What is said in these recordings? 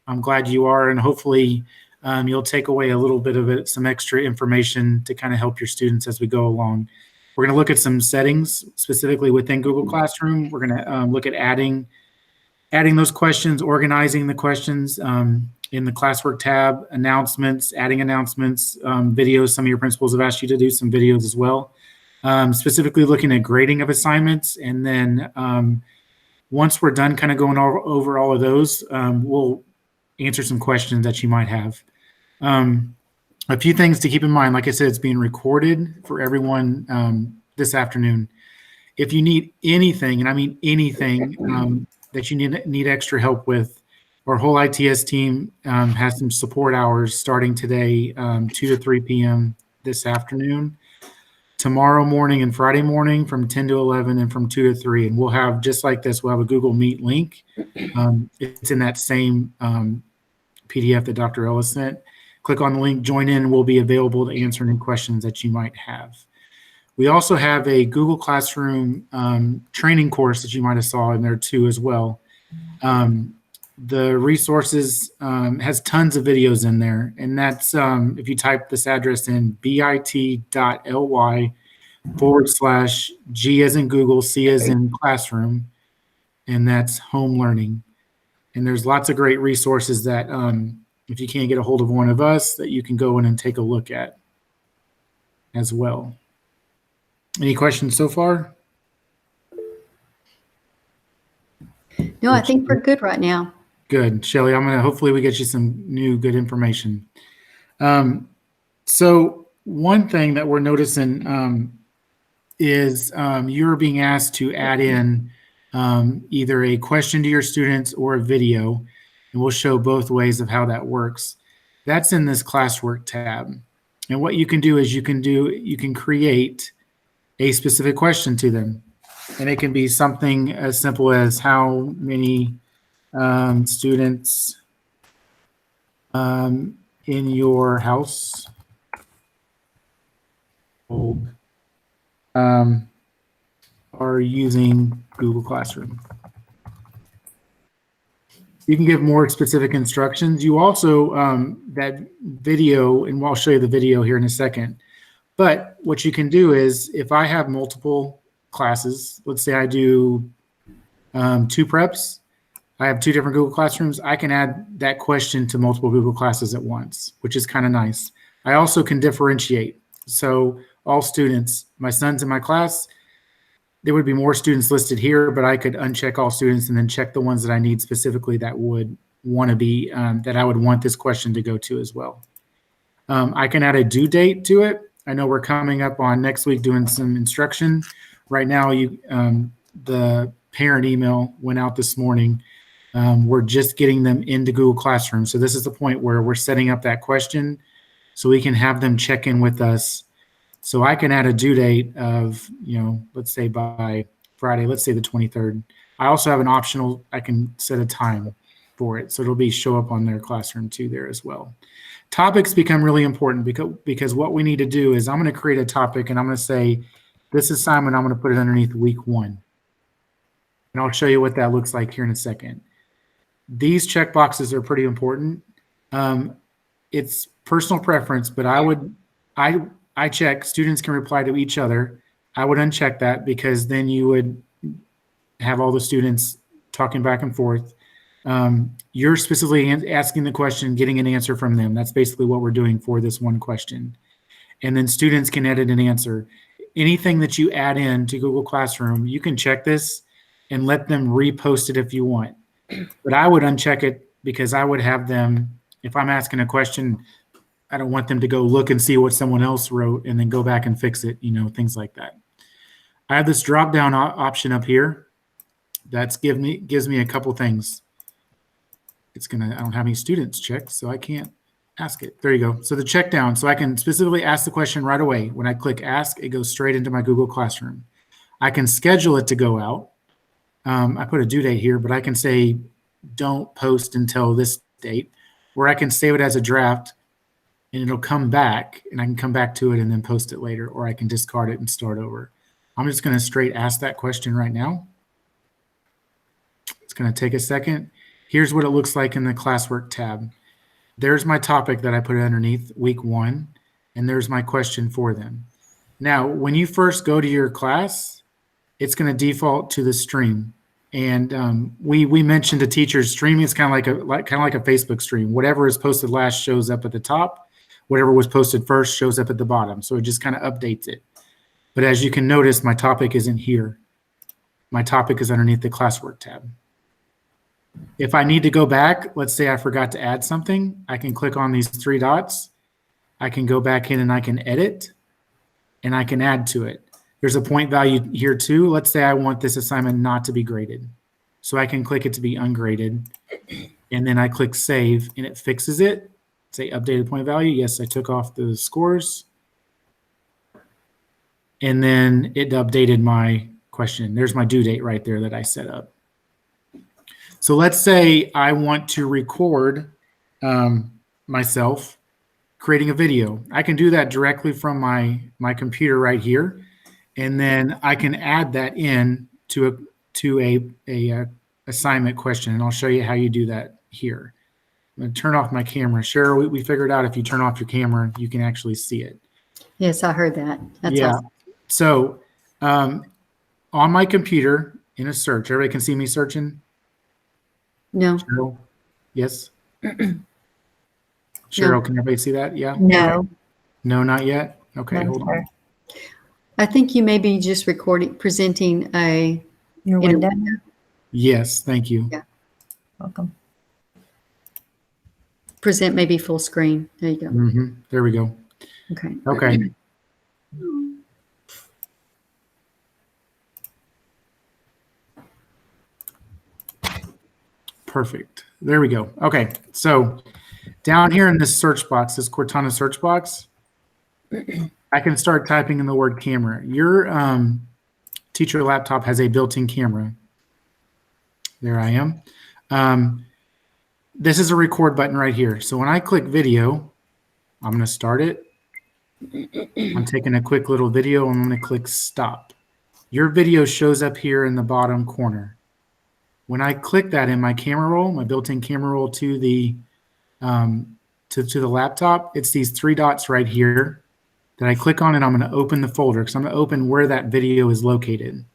I'm glad you are, and hopefully you'll take away a little bit of it, some extra information to kind of help your students as we go along. We're going to look at some settings specifically within Google Classroom. We're going to look at adding those questions, organizing the questions in the classwork tab, announcements, adding announcements, videos. Some of your principals have asked you to do some videos as well. Specifically looking at grading of assignments. And then once we're done kind of going over all of those, we'll answer some questions that you might have. A few things to keep in mind. Like I said, it's being recorded for everyone this afternoon. If you need anything, and I mean anything, that you need extra help with, our whole ITS team has some support hours starting today, 2 to 3 p.m. this afternoon, tomorrow morning and Friday morning from 10 to 11 and from 2 to 3. And we'll have, just like this, we'll have a Google Meet link. It's in that same PDF that Dr. Ellis sent. Click on the link, join in, and we'll be available to answer any questions that you might have. We also have a Google Classroom training course that you might have saw in there too as well. The resources has tons of videos in there, and that's if you type this address in, bit.ly/G as in Google, C as in classroom, and that's home learning. And there's lots of great resources that if you can't get a hold of one of us, that you can go in and take a look at as well. Any questions so far? No, I think we're good right now. Good. Shelly, hopefully we get you some new good information. So one thing that we're noticing is you're being asked to add in either a question to your students or a video, and we'll show both ways of how that works. That's in this classwork tab. And what you can do is you can create a specific question to them. And it can be something as simple as how many students in your house are using Google Classroom. You can give more specific instructions. You also, that video, and I'll show you the video here in a second, but what you can do is if I have multiple classes, let's say I do 2 preps, I have 2 different Google Classrooms, I can add that question to multiple Google classes at once, which is kind of nice. I also can differentiate. So all students, my son's in my class, there would be more students listed here, but I could uncheck all students and then check the ones that I need specifically that would want to be, that I would want this question to go to as well. I can add a due date to it. I know we're coming up on next week doing some instruction. Right now, the parent email went out this morning. We're just getting them into Google Classroom. So this is the point where we're setting up that question so we can have them check in with us. So I can add a due date of, let's say by Friday, let's say the 23rd. I also have an optional, I can set a time for it. So it'll show up on their classroom too there as well. Topics become really important because what we need to do is I'm going to create a topic and I'm going to say, this assignment, I'm going to put it underneath week 1. And I'll show you what that looks like here in a second. These checkboxes are pretty important. It's personal preference, but I check students can reply to each other. I would uncheck that because then you would have all the students talking back and forth. You're specifically asking the question, getting an answer from them. That's basically what we're doing for this one question. And then students can edit an answer. Anything that you add in to Google Classroom, you can check this and let them repost it if you want. But I would uncheck it because I would have them, if I'm asking a question, I don't want them to go look and see what someone else wrote and then go back and fix it, things like that. I have this drop-down option up here. That's gives me a couple things. I don't have any students checked, so I can't ask it. There you go. So the check down, so I can specifically ask the question right away. When I click ask, it goes straight into my Google Classroom. I can schedule it to go out. I put a due date here, but I can say don't post until this date, or I can save it as a draft and it'll come back and I can come back to it and then post it later, or I can discard it and start over. I'm just going to straight ask that question right now. It's going to take a second. Here's what it looks like in the classwork tab. There's my topic that I put underneath week 1, and there's my question for them. Now, when you first go to your class, it's going to default to the stream. And we mentioned to teachers, streaming is kind of like a Facebook stream. Whatever is posted last shows up at the top. Whatever was posted first shows up at the bottom. So it just kind of updates it. But as you can notice, my topic isn't here. My topic is underneath the classwork tab. If I need to go back, let's say I forgot to add something, I can click on these 3 dots. I can go back in and I can edit, and I can add to it. There's a point value here too. Let's say I want this assignment not to be graded. So I can click it to be ungraded, and then I click save, and it fixes it. Say updated point value. Yes, I took off the scores. And then it updated my question. There's my due date right there that I set up. So let's say I want to record myself creating a video. I can do that directly from my computer right here. And then I can add that in to a assignment question. And I'll show you how you do that here. I'm going to turn off my camera. Cheryl, we figured out if you turn off your camera, you can actually see it. Yes, I heard that. That's yeah. awesome. So on my computer in a search, everybody can see me searching? No. Cheryl? Yes? Cheryl, can everybody see that? Yeah? No. Okay. No, not yet? Okay, No, hold sir. on. I think you may be just presenting Your in a window. Yes, thank you. Yeah. Welcome. present maybe full screen. There you go. There we go. Okay. Okay. Perfect. There we go. Okay. So down here in this search box, this Cortana search box, I can start typing in the word camera. Your teacher laptop has a built-in camera. There I am. This is a record button right here. So when I click video, I'm going to start it. I'm taking a quick little video. I'm going to click stop. Your video shows up here in the bottom corner. When I click that in my camera roll, my built-in camera roll to the laptop, it's these three dots right here that I click on, and I'm going to open the folder because I'm going to open where that video is located.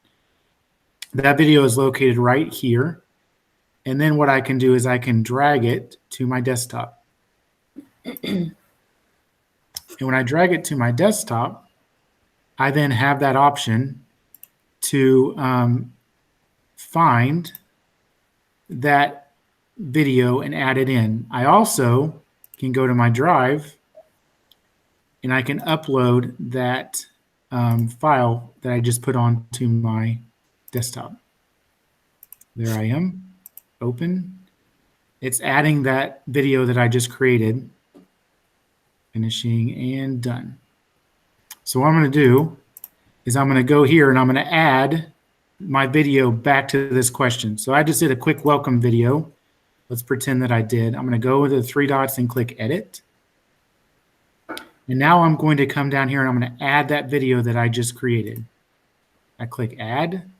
That video is located right here. And then what I can do is I can drag it to my desktop. And when I drag it to my desktop, I then have that option to find that video and add it in. I also can go to my drive and I can upload that file that I just put onto my desktop. There I am. Open. It's adding that video that I just created. Finishing and done. So what I'm going to do is I'm going to go here and I'm going to add my video back to this question. So I just did a quick welcome video. Let's pretend that I did. I'm going to go with the three dots and click edit. And now I'm going to come down here and I'm going to add that video that I just created. I click add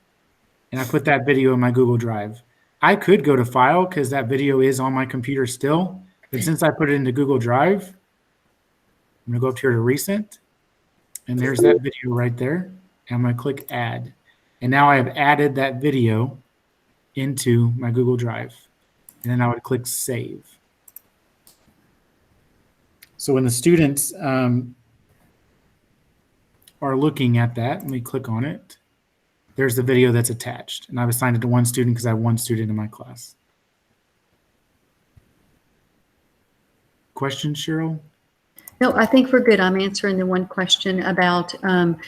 and I put that video in my Google Drive. I could go to file because that video is on my computer still. But since I put it into Google Drive, I'm going to go up here to recent. And there's that video right there. And I'm going to click add. And now I have added that video into my Google Drive. And then I would click save. So when the students are looking at that, let me click on it. There's the video that's attached. And I've assigned it to one student because I have one student in my class. Questions, Cheryl? No, I think we're good. I'm answering the one question about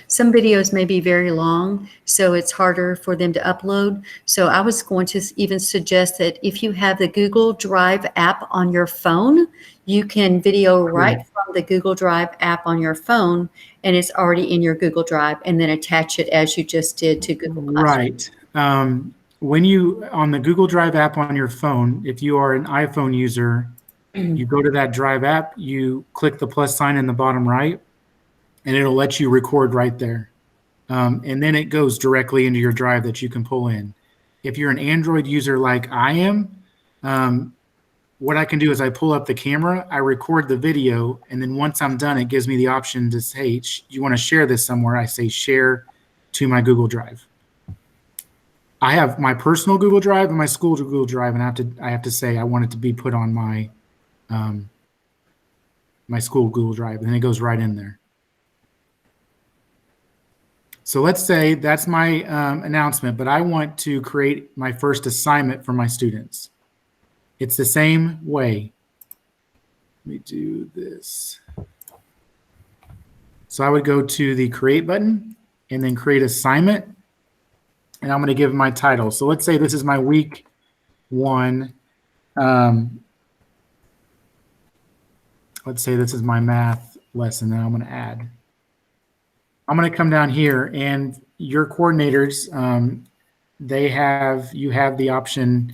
some videos may be very long, so it's harder for them to upload. So I was going to even suggest that if you have the Google Drive app on your phone, you can video right from the Google Drive app on your phone, and it's already in your Google Drive, and then attach it as you just did to Google Classroom. Right. When you, on the Google Drive app on your phone, if you are an iPhone user, you go to that Drive app, you click the plus sign in the bottom right, and it'll let you record right there. And then it goes directly into your Drive that you can pull in. If you're an Android user like I am, what I can do is I pull up the camera, I record the video, and then once I'm done, it gives me the option to say, hey, you want to share this somewhere? I say share to my Google Drive. I have my personal Google Drive and my school Google Drive, and I have to say I want it to be put on my my school Google Drive, and then it goes right in there. So let's say that's my announcement, but I want to create my first assignment for my students. It's the same way. Let me do this. So I would go to the create button and then create assignment. And I'm going to give my title. So let's say this is my week 1. Let's say this is my math lesson that I'm going to add. I'm going to come down here, and your coordinators, you have the option.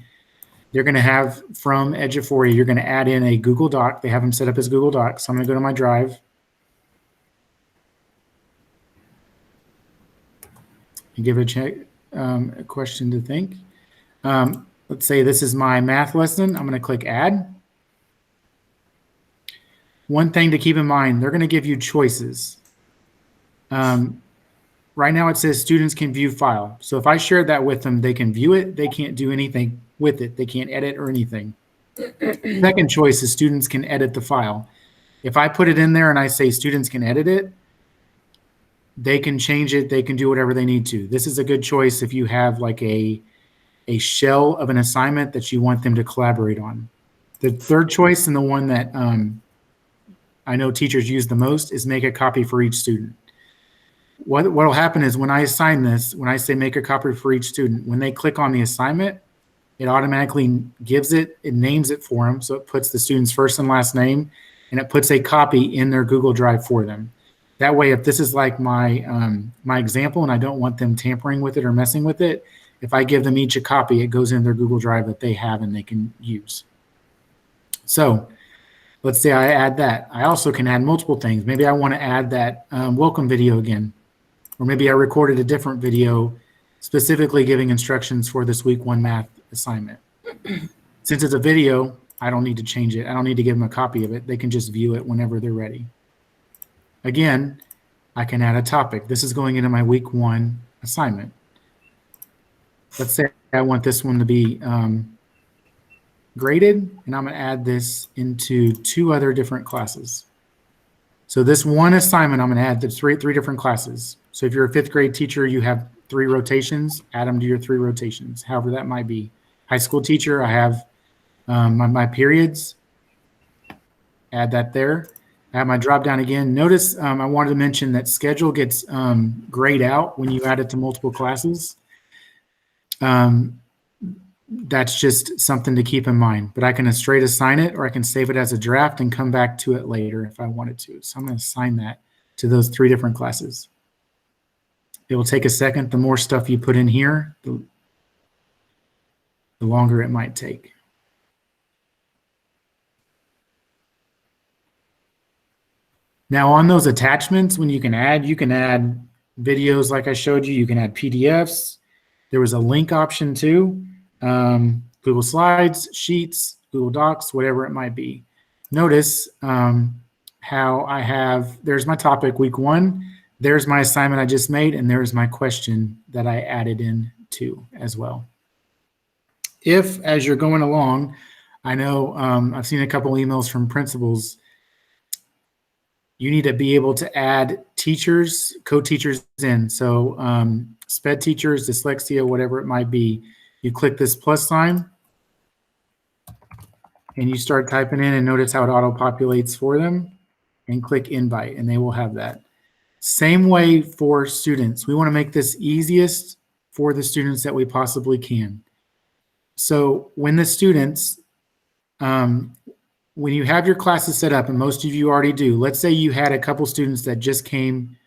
They're going to have from Eduphoria, you're going to add in a Google Doc. They have them set up as Google Docs. So I'm going to go to my drive and give it a check. A question to think. Let's say this is my math lesson. I'm going to click add. One thing to keep in mind, they're going to give you choices. Right now it says students can view file. So if I shared that with them, they can view it. They can't do anything with it. They can't edit or anything. Second choice is students can edit the file. If I put it in there and I say students can edit it, they can change it. They can do whatever they need to. This is a good choice if you have like a shell of an assignment that you want them to collaborate on. The third choice, and the one that I know teachers use the most, is make a copy for each student. What will happen is when I assign this, when I say make a copy for each student, when they click on the assignment, it automatically gives it names it for them. So it puts the student's first and last name, and it puts a copy in their Google Drive for them. That way, if this is like my my example and I don't want them tampering with it or messing with it, if I give them each a copy, it goes in their Google Drive that they have and they can use. So let's say I add that. I also can add multiple things. Maybe I want to add that welcome video again, or maybe I recorded a different video specifically giving instructions for this week 1 math assignment. Since it's a video, I don't need to change it. I don't need to give them a copy of it. They can just view it whenever they're ready. Again, I can add a topic. This is going into my week 1 assignment. Let's say I want this one to be graded, and I'm going to add this into 2 other different classes. So this one assignment, I'm going to add to three different classes. So if you're a 5th grade teacher, you have 3 rotations, add them to your 3 rotations, however that might be. High school teacher, I have my periods, add that there. I have my drop down again. Notice I wanted to mention that schedule gets grayed out when you add it to multiple classes. That's just something to keep in mind. But I can straight assign it, or I can save it as a draft and come back to it later if I wanted to. So I'm going to assign that to those 3 different classes. It will take a second. The more stuff you put in here, the longer it might take. Now on those attachments, when you can add videos like I showed you. You can add PDFs. There was a link option too. Google Slides, Sheets, Google Docs, whatever it might be. Notice how I have, there's my topic week 1, there's my assignment I just made, and there's my question that I added in too as well. If, as you're going along, I know I've seen a couple emails from principals, you need to be able to add teachers, co-teachers in. So SPED teachers, dyslexia, whatever it might be. You click this plus sign and you start typing in, and notice how it auto-populates for them, and click invite and they will have that. Same way for students. We want to make this easiest for the students that we possibly can. So when the students, when you have your classes set up, and most of you already do, let's say you had a couple students that just came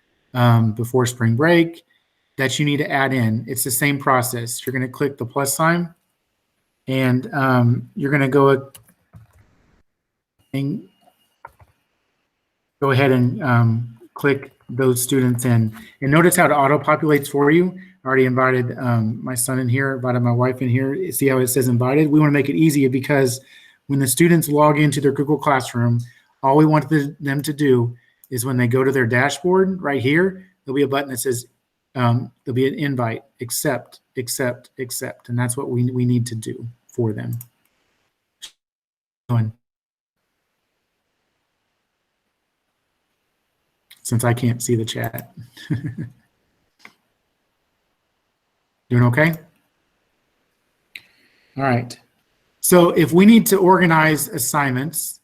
before spring break that you need to add in. It's the same process. You're going to click the plus sign, and you're going to go ahead and click those students in. And notice how it auto-populates for you. I already invited my son in here, invited my wife in here. See how it says invited? We want to make it easier because when the students log into their Google Classroom, all we want them to do is when they go to their dashboard right here, there'll be a button that says, there'll be an invite, accept, accept, accept. And that's what we need to do for them. Since I can't see the chat. Doing okay? All right. So if we need to organize assignments,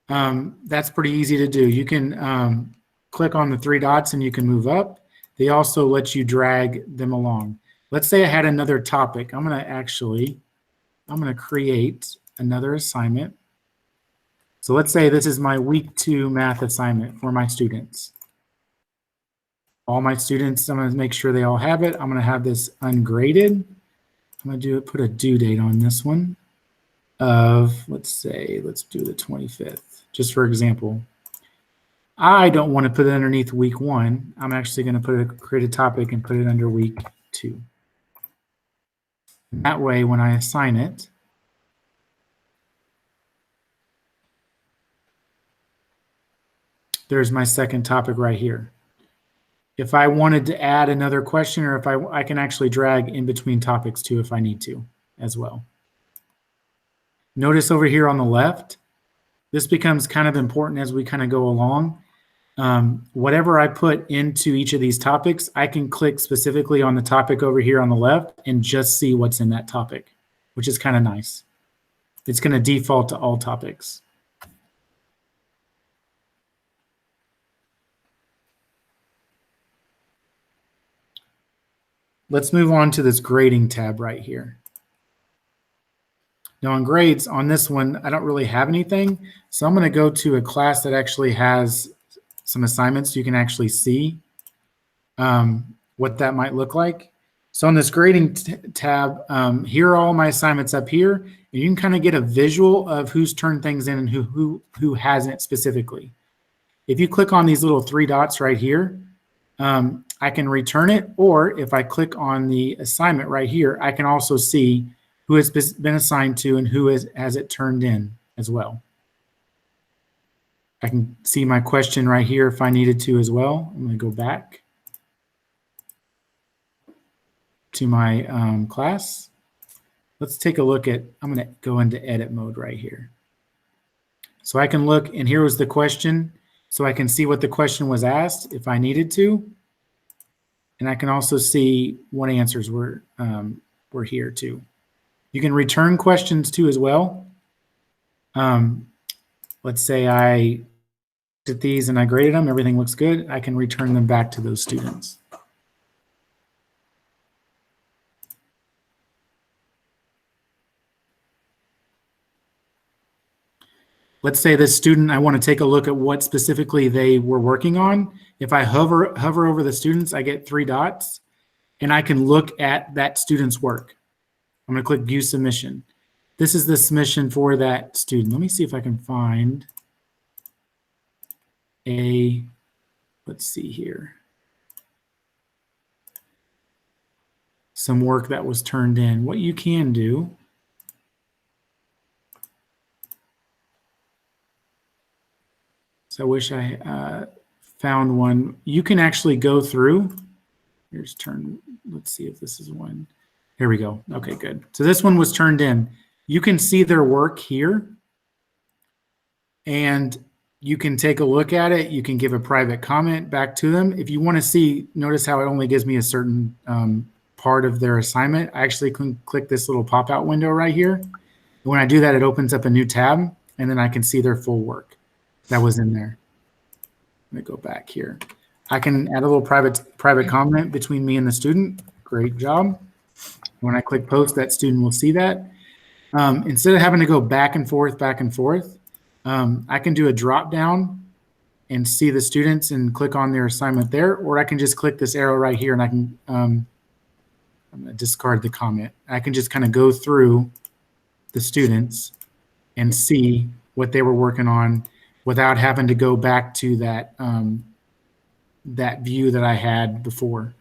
that's pretty easy to do. You can click on the three dots and you can move up. They also let you drag them along. Let's say I had another topic. I'm going to create another assignment. So let's say this is my week 2 math assignment for my students. All my students, I'm going to make sure they all have it. I'm going to have this ungraded. I'm going to put a due date on this one of, let's do the 25th, just for example. I don't want to put it underneath week 1. I'm actually going to create a topic and put it under week 2. That way, when I assign it, there's my second topic right here. If I wanted to add another question, or if I can actually drag in between topics too if I need to as well. Notice over here on the left, this becomes kind of important as we kind of go along. Whatever I put into each of these topics, I can click specifically on the topic over here on the left and just see what's in that topic, which is kind of nice. It's going to default to all topics. Let's move on to this grading tab right here. Now on grades, on this one, I don't really have anything. So I'm going to go to a class that actually has some assignments. You can actually see what that might look like. So on this grading tab, here are all my assignments up here. And you can kind of get a visual of who's turned things in and who hasn't specifically. If you click on these little three dots right here, I can return it, or if I click on the assignment right here, I can also see who has been assigned to and who has it turned in as well. I can see my question right here if I needed to as well. I'm going to go back to my class. Let's take a look at, I'm going to go into edit mode right here. So I can look, and here was the question. So I can see what the question was asked if I needed to. And I can also see what answers were here too. You can return questions too as well. Let's say I did these and I graded them, everything looks good. I can return them back to those students. Let's say this student, I want to take a look at what specifically they were working on. If I hover over the students, I get three dots, and I can look at that student's work. I'm going to click View Submission. This is the submission for that student. Let me see if I can find let's see here, some work that was turned in. What you can do, so I wish I found one. You can actually go through. Let's see if this is one. Here we go. Okay, good. So this one was turned in. You can see their work here, and you can take a look at it. You can give a private comment back to them. If you want to see, notice how it only gives me a certain part of their assignment. I actually can click this little pop-out window right here. When I do that, it opens up a new tab, and then I can see their full work that was in there. Let me go back here. I can add a little private comment between me and the student. Great job. When I click post, that student will see that. Instead of having to go back and forth, I can do a drop down and see the students and click on their assignment there, or I can just click this arrow right here and I can, I'm going to discard the comment. I can just kind of go through the students and see what they were working on without having to go back to that that view that I had before.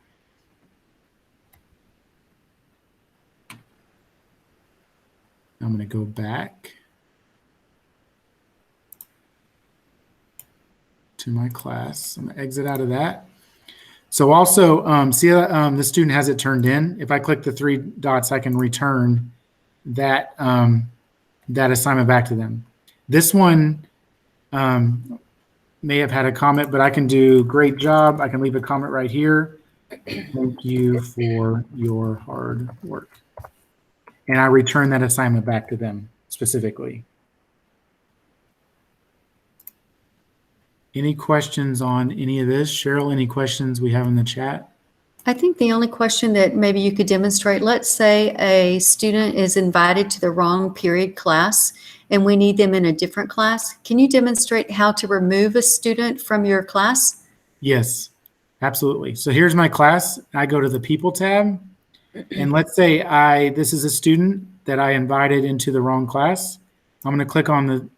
I'm going to go back to my class. I'm going to exit out of that. So also, see the student has it turned in. If I click the three dots, I can return that, that assignment back to them. This one may have had a comment, but I can do great job. I can leave a comment right here. Thank you for your hard work. And I return that assignment back to them specifically. Any questions on any of this? Cheryl, any questions we have in the chat? I think the only question that maybe you could demonstrate, let's say a student is invited to the wrong period class and we need them in a different class. Can you demonstrate how to remove a student from your class? Yes, absolutely. So here's my class. I go to the People tab. And let's say this is a student that I invited into the wrong class. I'm going to click on the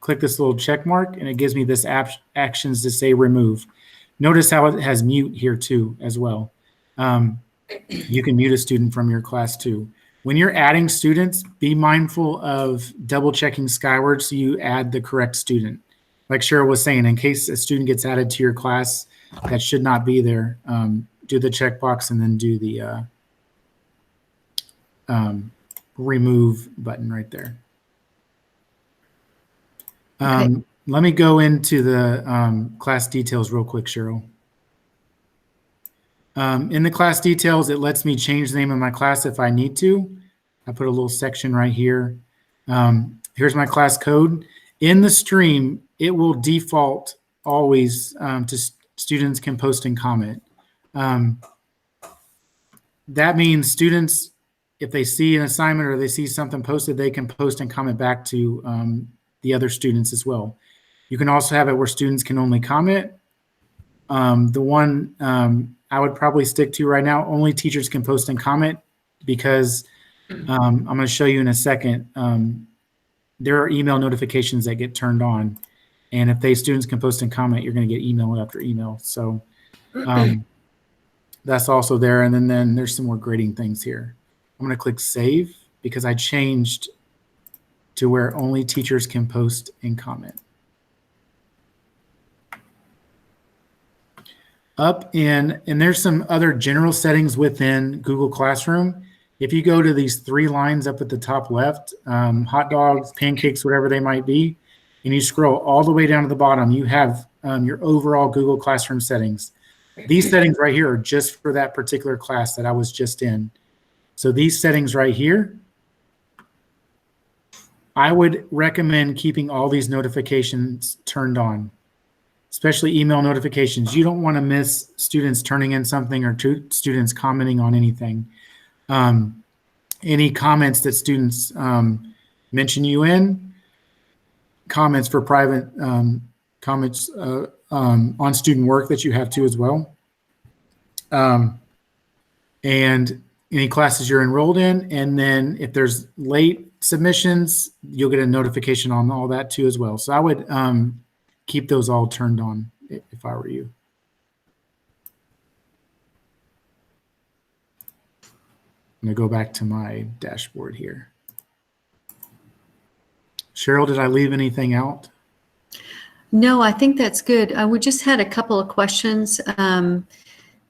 click this little check mark, and it gives me this actions to say remove. Notice how it has mute here too as well. You can mute a student from your class too. When you're adding students, be mindful of double checking Skyward so you add the correct student. Like Cheryl was saying, in case a student gets added to your class that should not be there, do the checkbox and then do the remove button right there. Okay. Let me go into the class details real quick, Cheryl. In the class details, it lets me change the name of my class if I need to. I put a little section right here. Here's my class code. In the stream, it will default always to students can post and comment. That means students, if they see an assignment or they see something posted, they can post and comment back to the other students as well. You can also have it where students can only comment. The one I would probably stick to right now, only teachers can post and comment, because I'm going to show you in a second. There are email notifications that get turned on. And if students can post and comment, you're going to get email after email. So that's also there. And then there's some more grading things here. I'm going to click save because I changed to where only teachers can post and comment. And there's some other general settings within Google Classroom. If you go to these three lines up at the top left, hot dogs, pancakes, whatever they might be, and you scroll all the way down to the bottom, you have your overall Google Classroom settings. These settings right here are just for that particular class that I was just in. So these settings right here, I would recommend keeping all these notifications turned on, especially email notifications. You don't want to miss students turning in something or students commenting on anything. Any comments that students mention you in, comments for private comments on student work that you have too as well. And any classes you're enrolled in. And then if there's late submissions, you'll get a notification on all that too as well. So I would keep those all turned on if I were you. I'm going to go back to my dashboard here. Cheryl, did I leave anything out? No, I think that's good. We just had a couple of questions.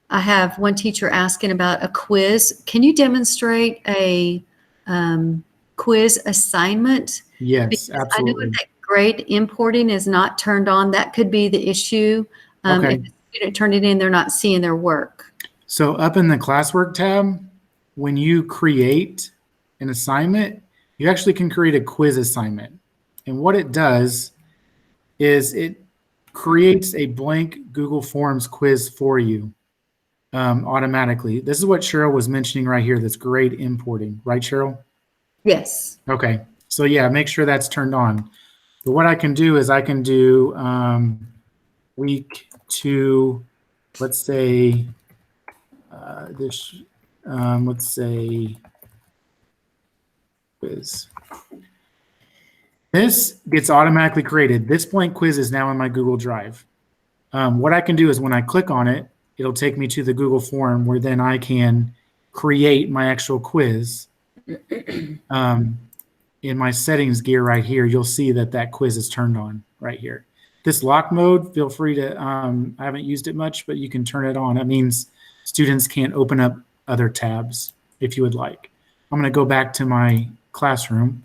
I have one teacher asking about a quiz. Can you demonstrate a quiz assignment? Yes, Because absolutely. I know that grade importing is not turned on. That could be the issue. Okay. If the student turned it in, they're not seeing their work. So up in the classwork tab, when you create an assignment, you actually can create a quiz assignment. And what it does is it creates a blank Google Forms quiz for you automatically. This is what Cheryl was mentioning right here, that's grade importing, right, Cheryl? Yes. Okay. So yeah, make sure that's turned on. But what I can do is I can do week 2, let's say let's say quiz. This gets automatically created. This blank quiz is now in my Google Drive. What I can do is when I click on it, it'll take me to the Google form where then I can create my actual quiz. In my settings gear right here, you'll see that quiz is turned on right here. This lock mode, feel free to, I haven't used it much, but you can turn it on. That means students can't open up other tabs if you would like. I'm going to go back to my classroom.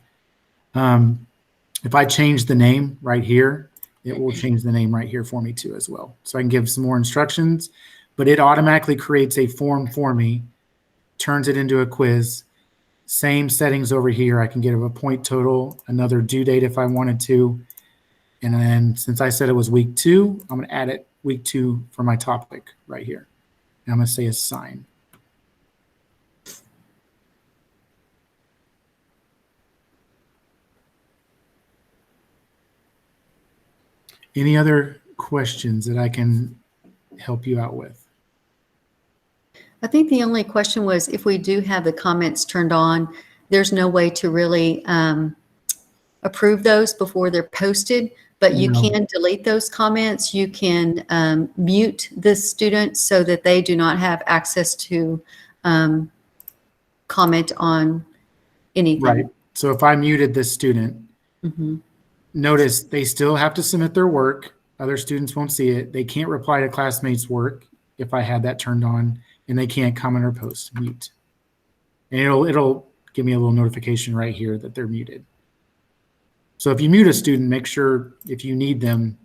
If I change the name right here, it will change the name right here for me too as well. So I can give some more instructions, but it automatically creates a form for me, turns it into a quiz. Same settings over here. I can get a point total, another due date if I wanted to. And then since I said it was week 2, I'm going to add it week 2 for my topic right here. And I'm going to say assign. Any other questions that I can help you out with? I think the only question was if we do have the comments turned on, there's no way to really approve those before they're posted, but you No. can delete those comments. You can mute the students so that they do not have access to comment on anything. Right. So if I muted this student, Mhm. notice they still have to submit their work. Other students won't see it. They can't reply to classmates' work if I had that turned on, and they can't comment or post. Mute. And it'll give me a little notification right here that they're muted. So if you mute a student, make sure if you need them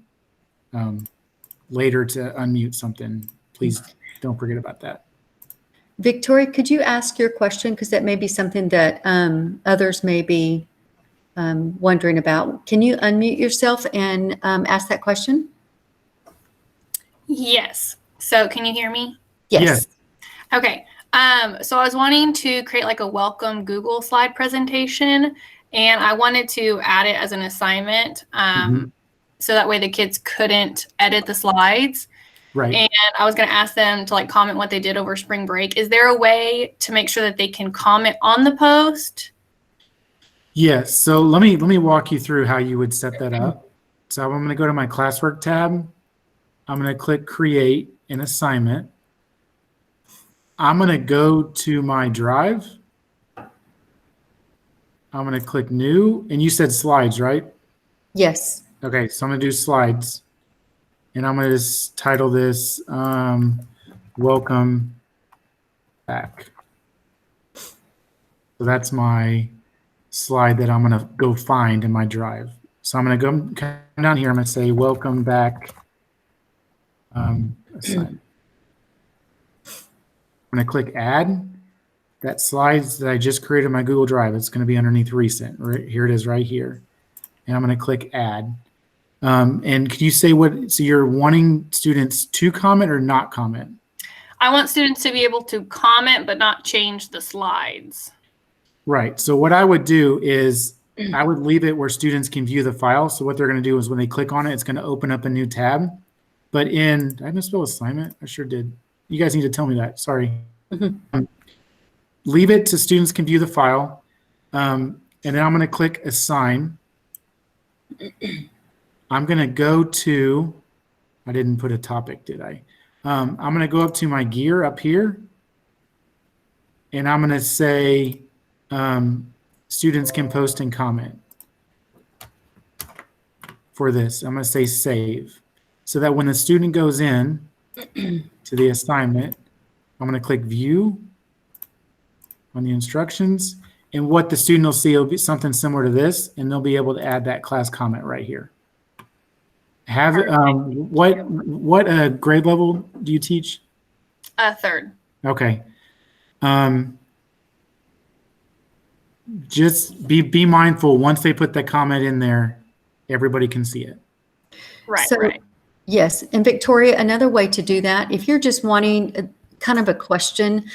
later to unmute something, please don't forget about that. Victoria, could you ask your question? Because that may be something that others may be wondering about. Can you unmute yourself and ask that question? Yes. So can you hear me? Yes. Okay. So I was wanting to create like a welcome Google slide presentation, and I wanted to add it as an assignment so that way the kids couldn't edit the slides. Right. And I was going to ask them to like comment what they did over spring break. Is there a way to make sure that they can comment on the post? Yes. So let me walk you through how you would set that up. So I'm going to go to my classwork tab. I'm going to click create an assignment. I'm going to go to my drive. I'm going to click new, and you said slides, right? Yes. Okay. So I'm going to do slides, and I'm going to just title this welcome back. So that's my slide that I'm going to go find in my drive. So I'm going to go come down here. I'm going to say welcome back. Assign. I'm going to click add. That slides that I just created in my Google Drive, it's going to be underneath recent. Right here it is right here. And I'm going to click add. And could you say what, so you're wanting students to comment or not comment? I want students to be able to comment but not change the slides. Right. So what I would do is I would leave it where students can view the file. So what they're going to do is when they click on it, it's going to open up a new tab. But did I misspell assignment? I sure did. You guys need to tell me that. Sorry. Leave it to students can view the file. And then I'm going to click assign. I'm going to go to, I didn't put a topic, did I? I'm going to go up to my gear up here. And I'm going to say students can post and comment for this. I'm going to say save. So that when the student goes in to the assignment, I'm going to click view on the instructions. And what the student will see will be something similar to this, and they'll be able to add that class comment right here. Have what grade level do you teach? Third. Okay. Just be mindful. Once they put that comment in there, everybody can see it. Right, So- right. Yes, and Victoria, another way to do that, if you're just wanting kind of a question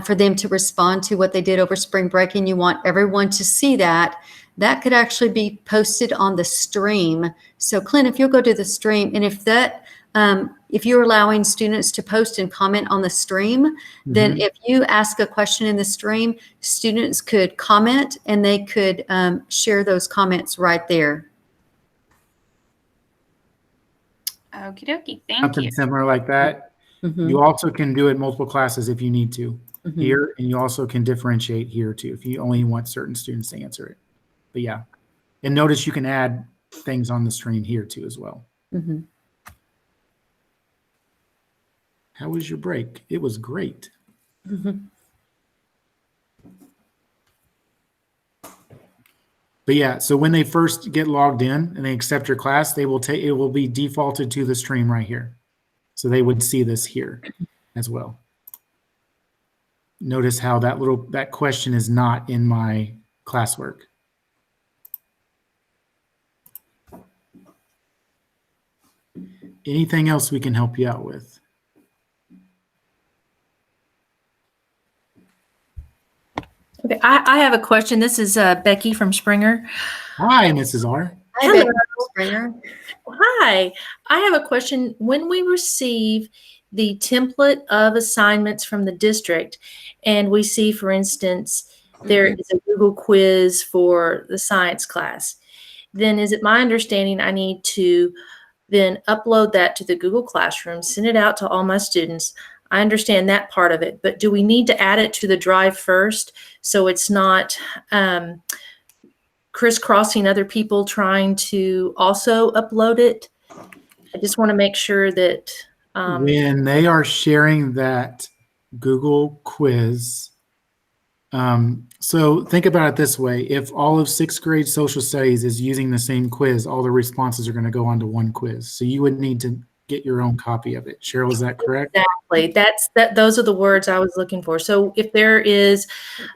for them to respond to what they did over spring break and you want everyone to see that, that could actually be posted on the stream. So Clint, if you'll go to the stream, and if you're allowing students to post and comment on the stream, then if you ask a question in the stream, students could comment and they could share those comments right there. Okie dokie. Thank something you. similar like that. Mhm, You also can do it multiple classes if you need to mhm. here, and you also can differentiate here too if you only want certain students to answer it. But yeah, and notice you can add things on the screen here too as well. Mhm. How was your break? It was great. But yeah, so when they first get logged in and they accept your class, they will take, it will be defaulted to the stream right here. So they would see this here as well. Notice how that question is not in my classwork. Anything else we can help you out with? Okay, I have a question. This is Becky from Springer. Hi, Mrs. R. Hi, Hello. Becky Springer. Hi, I have a question. When we receive the template of assignments from the district, and we see, for instance, there is a Google quiz for the science class, then is it my understanding I need to then upload that to the Google Classroom, send it out to all my students? I understand that part of it, but do we need to add it to the drive first so it's not crisscrossing other people trying to also upload it? I just want to make sure that When they are sharing that Google quiz, so think about it this way. If all of 6th grade social studies is using the same quiz, all the responses are going to go onto one quiz. So you would need to get your own copy of it. Cheryl, is that correct? exactly those are the words I was looking for. So if there is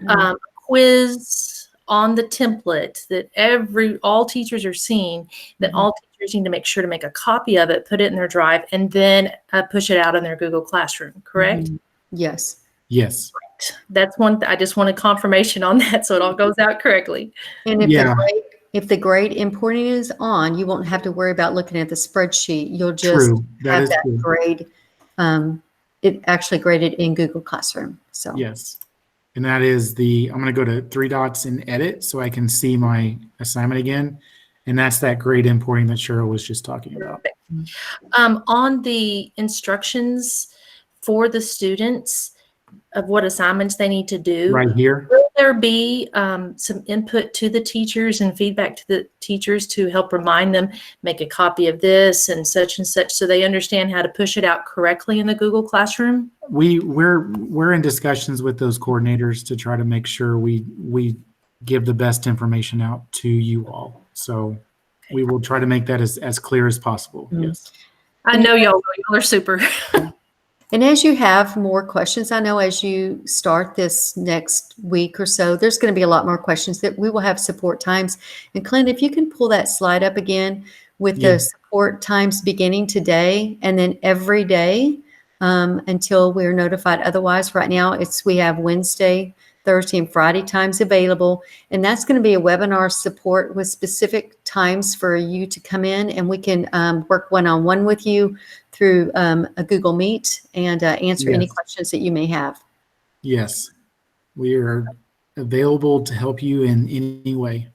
a quiz on the template that all teachers are seeing, then all teachers need to make sure to make a copy of it, put it in their drive, and then push it out in their Google Classroom, correct? Yes. Yes. That's one. I just wanted confirmation on that so it all goes out correctly. And if Yeah. if the grade importing is on, you won't have to worry about looking at the spreadsheet. You'll just True. That have is that true. grade, it actually graded in Google Classroom. So Yes. And that is I'm going to go to 3 dots and edit so I can see my assignment again. And that's that grade importing that Cheryl was just talking about. On the instructions for the students of what assignments they need to do, Right here. will there be some input to the teachers and feedback to the teachers to help remind them, make a copy of this and such, so they understand how to push it out correctly in the Google Classroom? We're in discussions with those coordinators to try to make sure we give the best information out to you all. So we will try to make that as clear as possible. Yes. I know y'all are super. And as you have more questions, I know as you start this next week or so, there's going to be a lot more questions that we will have support times. And Clint, if you can pull that slide up again with the support times beginning today and then every day until we're notified otherwise. Right now, we have Wednesday, Thursday, and Friday times available. And that's going to be a webinar support with specific times for you to come in, and we can work one-on-one with you through a Google Meet and answer any questions that you may have. Yes, we are available to help you in any way,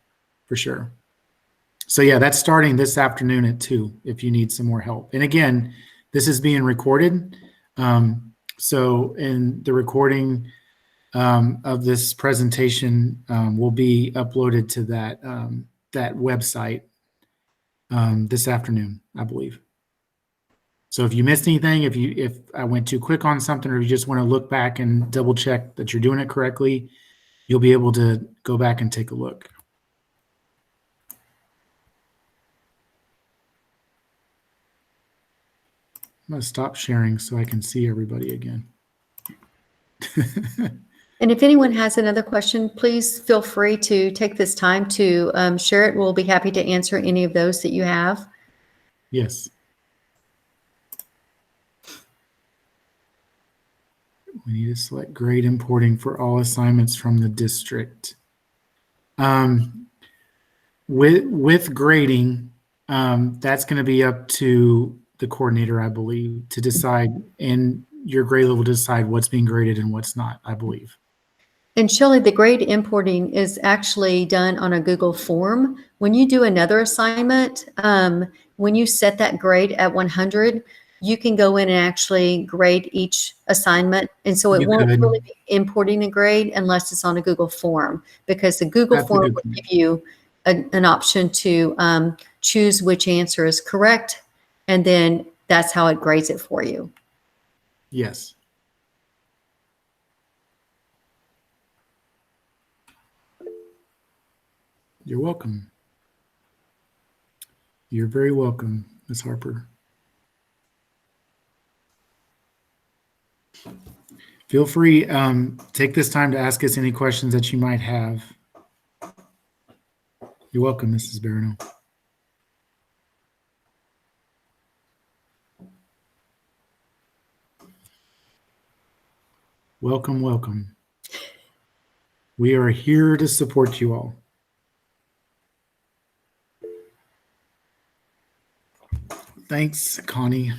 for sure. So yeah, that's starting this afternoon at 2 if you need some more help. And again, this is being recorded. So in the recording of this presentation will be uploaded to that website this afternoon, I believe. So if you missed anything, if I went too quick on something, or you just want to look back and double check that you're doing it correctly, you'll be able to go back and take a look. I'm going to stop sharing so I can see everybody again. And if anyone has another question, please feel free to take this time to share it. We'll be happy to answer any of those that you have. Yes. We need to select grade importing for all assignments from the district. With grading, that's going to be up to the coordinator, I believe, to decide, and your grade level to decide what's being graded and what's not, I believe. And Shelley, the grade importing is actually done on a Google form. When you do another assignment, when you set that grade at 100, you can go in and actually grade each assignment. And so it You won't could. really be importing a grade unless it's on a Google form, because the Google That's a form good will point. give you an option to choose which answer is correct. And then that's how it grades it for you. Yes. You're welcome. You're very welcome, Ms. Harper. Feel free, take this time to ask us any questions that you might have. You're welcome, Mrs. Barano. Welcome, welcome. We are here to support you all. Thanks, Connie.